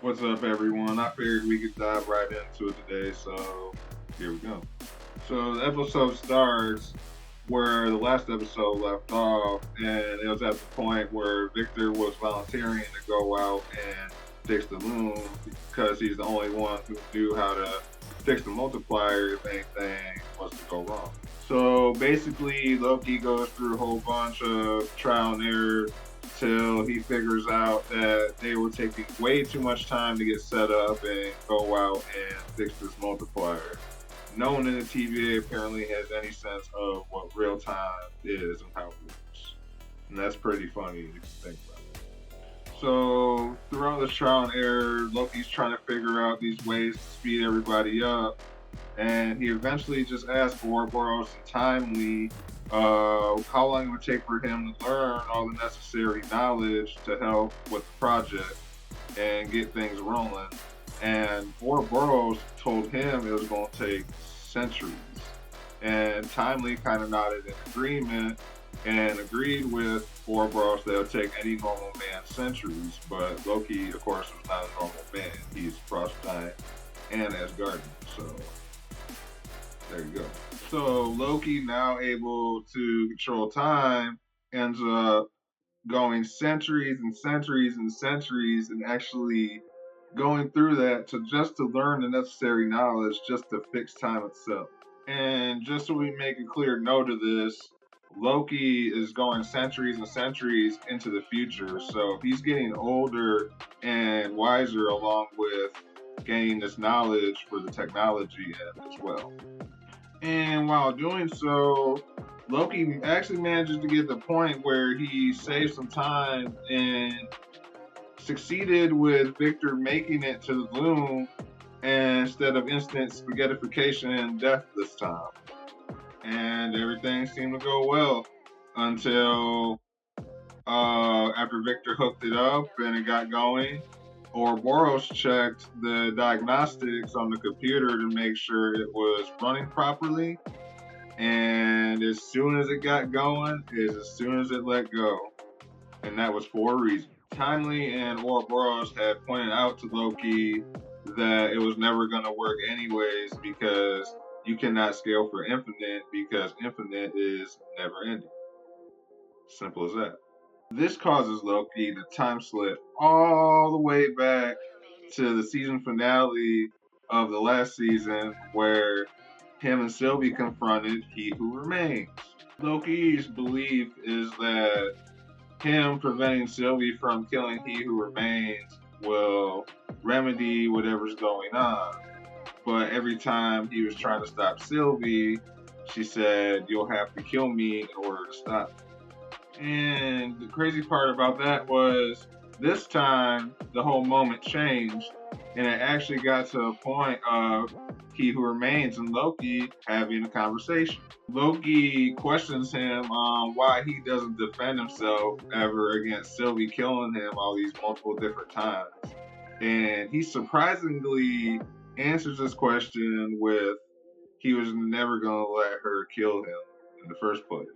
What's up, everyone? I figured we could dive right into it today, so here we go. So the episode starts where the last episode left off, and it was at the point where Victor was volunteering to go out and fix the loom because he's the only one who knew how to fix the multiplier if anything was to go wrong. So basically, Loki goes through a whole bunch of trial and error till he figures out that they were taking way too much time to get set up and go out and fix this multiplier. No one in the TVA apparently has any sense of what real time is and how it works. And that's pretty funny if you think about it. So throughout this trial and error, Loki's trying to figure out these ways to speed everybody up, and he eventually just asked Ouroboros and Timely how long it would take for him to learn all the necessary knowledge to help with the project and get things rolling. And Ouroboros told him it was going to take centuries. And Timely kind of nodded in agreement and agreed with Ouroboros that it would take any normal man centuries. But Loki, of course, was not a normal man. He's a frost giant and Asgardian. So there you go. So Loki, now able to control time, ends up going centuries and centuries and centuries and actually going through that to just to learn the necessary knowledge just to fix time itself. And just so we make a clear note of this, Loki is going centuries and centuries into the future, so he's getting older and wiser along with gaining this knowledge for the technology end as well. And while doing so, Loki actually manages to get to the point where he saves some time and succeeded with Victor making it to the loom instead of instant spaghettification and death this time. And everything seemed to go well until after Victor hooked it up and it got going. Ouroboros checked the diagnostics on the computer to make sure it was running properly. And as soon as it got going is as soon as it let go. And that was for a reason. Timely and Ouroboros had pointed out to Loki that it was never going to work anyways because you cannot scale for infinite because infinite is never ending. Simple as that. This causes Loki to time slip all the way back to the season finale of the last season where him and Sylvie confronted He Who Remains. Loki's belief is that him preventing Sylvie from killing He Who Remains will remedy whatever's going on. But every time he was trying to stop Sylvie, she said, "You'll have to kill me in order to stop me." And the crazy part about that was this time the whole moment changed and it actually got to a point of He Who Remains and Loki having a conversation. Loki questions him on why he doesn't defend himself ever against Sylvie killing him all these multiple different times. And he surprisingly answers this question with he was never going to let her kill him in the first place.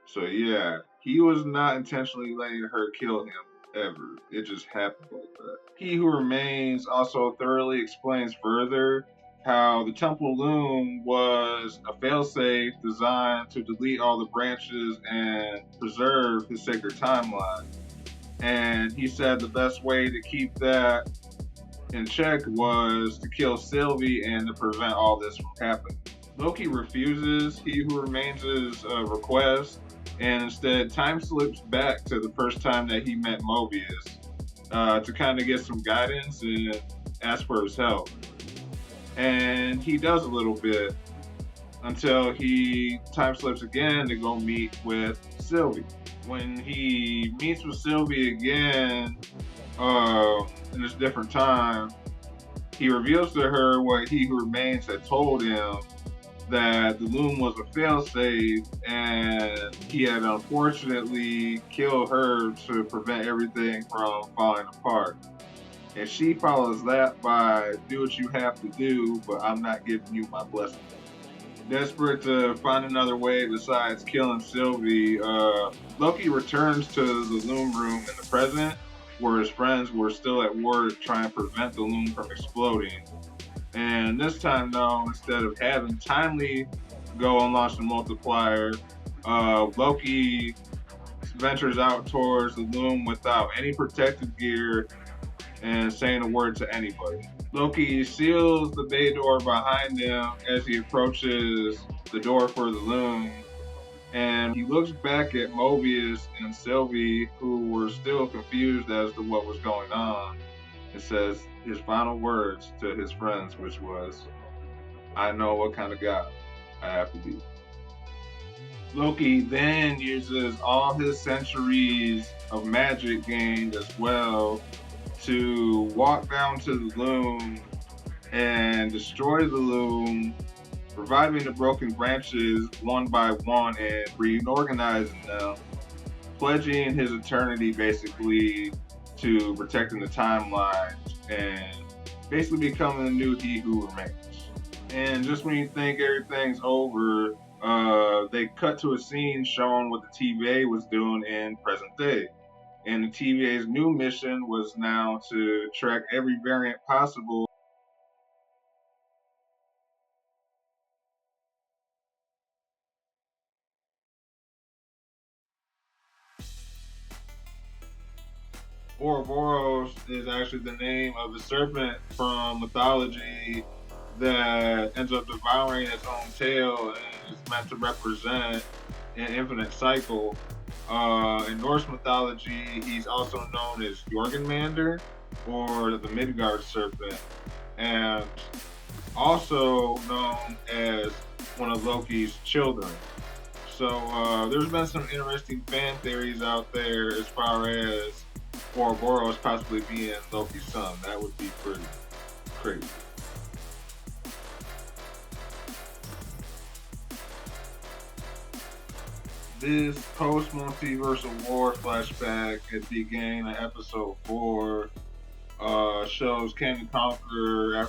So yeah, he was not intentionally letting her kill him ever. It just happened like that. He Who Remains also thoroughly explains further how the Temple Loom was a failsafe designed to delete all the branches and preserve the sacred timeline. And he said the best way to keep that in check was to kill Sylvie and to prevent all this from happening. Loki refuses He Who Remains' request and instead time slips back to the first time that he met Mobius to kind of get some guidance and ask for his help. And he does a little bit until he time slips again to go meet with Sylvie. When he meets with Sylvie again in this different time, he reveals to her what He Who Remains had told him, that the loom was a failsafe and he had unfortunately killed her to prevent everything from falling apart. And she follows that by do what you have to do, but I'm not giving you my blessing. Desperate to find another way besides killing Sylvie, Loki returns to the loom room in the present where his friends were still at work trying to prevent the loom from exploding. And this time, though, instead of having timely go and launch the multiplier, Loki ventures out towards the loom without any protective gear and saying a word to anybody. Loki seals the bay door behind him as he approaches the door for the loom, and he looks back at Mobius and Sylvie, who were still confused as to what was going on, and says his final words to his friends, which was, "I know what kind of guy I have to be." Loki then uses all his centuries of magic gained as well to walk down to the loom and destroy the loom, reviving the broken branches one by one and reorganizing them, pledging his eternity basically to protecting the timelines and basically becoming the new He Who Remains. And just when you think everything's over, they cut to a scene showing what the TVA was doing in present day. And the TVA's new mission was now to track every variant possible Ouroboros is actually the name of a serpent from mythology that ends up devouring its own tail and is meant to represent an infinite cycle. In Norse mythology, he's also known as Jorgenmander or the Midgard serpent, and also known as one of Loki's children. So there's been some interesting fan theories out there as far as Ouroboros possibly being Loki's son. That would be pretty crazy. This post-multiversal war flashback at the beginning of episode 4 shows King the Conqueror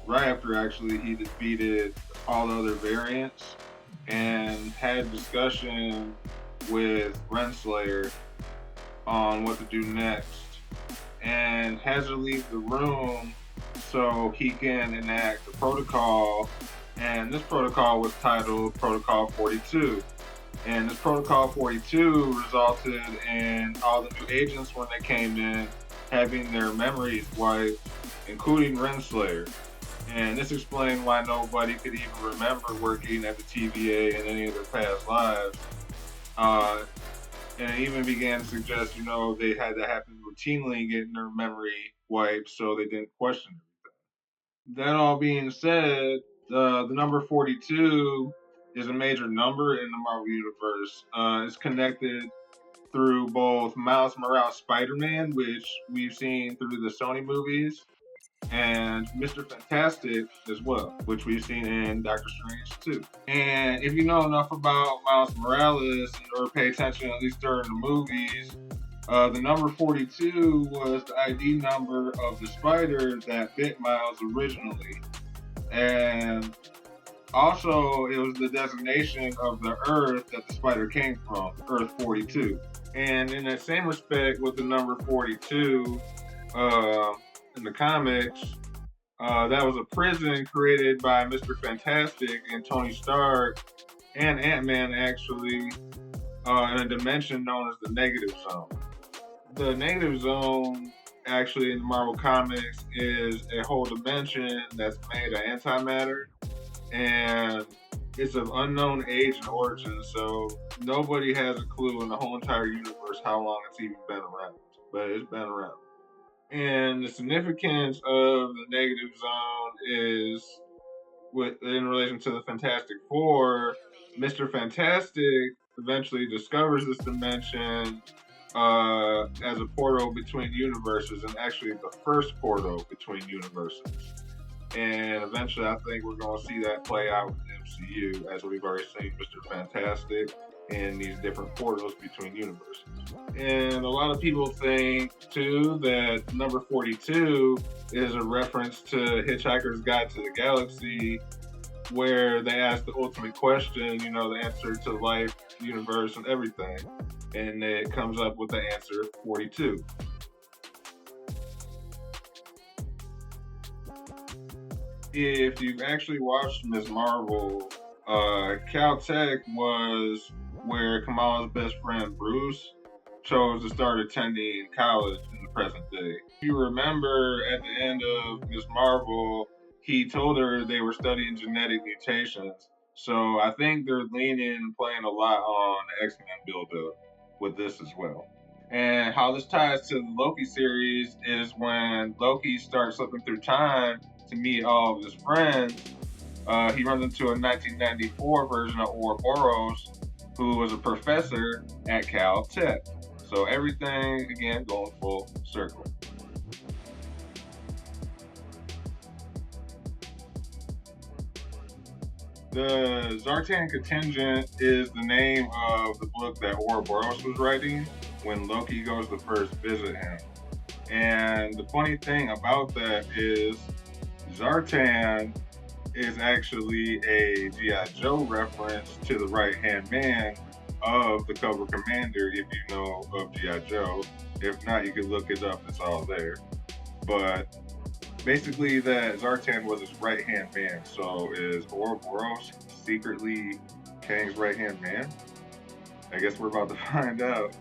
right after actually he defeated all other variants and had a discussion with Renslayer on what to do next, and has to leave the room so he can enact the protocol. And this protocol was titled Protocol 42. And this Protocol 42 resulted in all the new agents when they came in having their memories wiped, including Renslayer. And this explained why nobody could even remember working at the TVA in any of their past lives. And it even began to suggest, they had to happen routinely getting their memory wiped so they didn't question it. That all being said, the number 42 is a major number in the Marvel Universe. It's connected through both Miles Morales Spider-Man, which we've seen through the Sony movies, and Mr. Fantastic as well, which we've seen in Doctor Strange too. And if you know enough about Miles Morales or pay attention at least during the movies, the number 42 was the ID number of the spider that bit Miles originally. And also, it was the designation of the Earth that the spider came from, Earth 42. And in that same respect, with the number 42, in the comics, that was a prison created by Mr. Fantastic and Tony Stark and Ant-Man, actually, in a dimension known as the Negative Zone. The Negative Zone, actually, in Marvel Comics, is a whole dimension that's made of antimatter, and it's of unknown age and origin, so nobody has a clue in the whole entire universe how long it's even been around, but it's been around. And the significance of the Negative Zone is, in relation to the Fantastic Four, Mr. Fantastic eventually discovers this dimension as a portal between universes, and actually the first portal between universes. And eventually, I think we're going to see that play out in the MCU, as we've already seen Mr. Fantastic in these different portals between universes. And a lot of people think, too, that number 42 is a reference to Hitchhiker's Guide to the Galaxy, where they ask the ultimate question, the answer to life, universe, and everything. And it comes up with the answer 42. If you've actually watched Ms. Marvel, Caltech was where Kamala's best friend Bruce chose to start attending college in the present day. If you remember at the end of Ms. Marvel, he told her they were studying genetic mutations. So I think they're leaning and playing a lot on the X-Men build-up with this as well. And how this ties to the Loki series is when Loki starts slipping through time to meet all of his friends. He runs into a 1994 version of Ouroboros, who was a professor at Caltech. So everything, again, going full circle. The Zartan Contingent is the name of the book that Ouroboros was writing when Loki goes to first visit him. And the funny thing about that is Zartan is actually a G.I. Joe reference to the right-hand man of the Cobra Commander, if you know of G.I. Joe. If not, you can look it up, it's all there. But basically that Zartan was his right-hand man, so is Ouroboros secretly Kang's right-hand man? I guess we're about to find out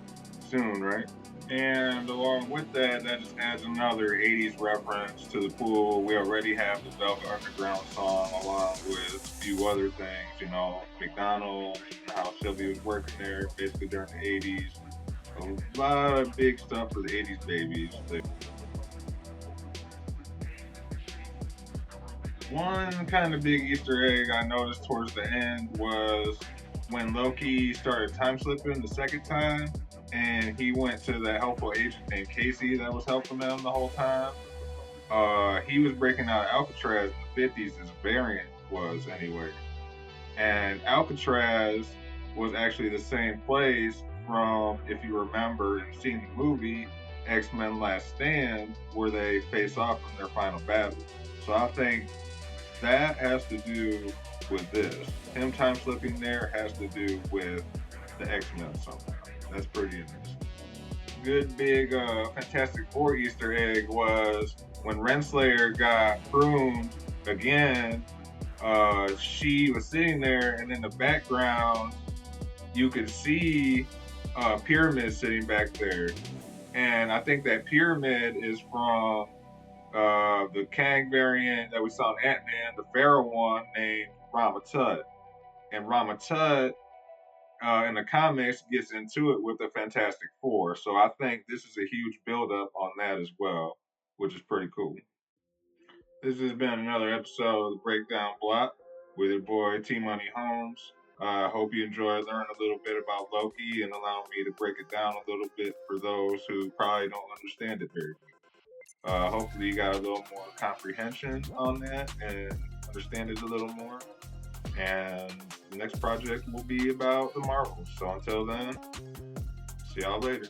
soon, right? And along with that, that just adds another 80s reference to the pool. We already have the Velvet Underground song along with a few other things, McDonald's, how Sylvia was working there basically during the 80s. A lot of big stuff for the 80s babies. One kind of big Easter egg I noticed towards the end was when Loki started time slipping the second time, and he went to that helpful agent named Casey that was helping them the whole time. He was breaking out Alcatraz in the 50s, his variant was anyway. And Alcatraz was actually the same place from, if you remember and seen the movie, X-Men Last Stand, where they face off in their final battle. So I think that has to do with this. Him time slipping there has to do with the X-Men somehow. That's pretty interesting. Good big Fantastic Four Easter egg was when Renslayer got pruned again. She was sitting there, and in the background, you could see a pyramid sitting back there. And I think that pyramid is from the Kang variant that we saw in Ant-Man, the Pharaoh one named Ramatut. And Ramatut in the comics gets into it with the Fantastic Four. So I think this is a huge build-up on that as well, which is pretty cool. This has been another episode of the Breakdown Block with your boy T Money Holmes. I hope you enjoyed learning a little bit about Loki and allowing me to break it down a little bit for those who probably don't understand it very well. Hopefully, you got a little more comprehension on that and understand it a little more. And the next project will be about the Marvels. So until then, see y'all later.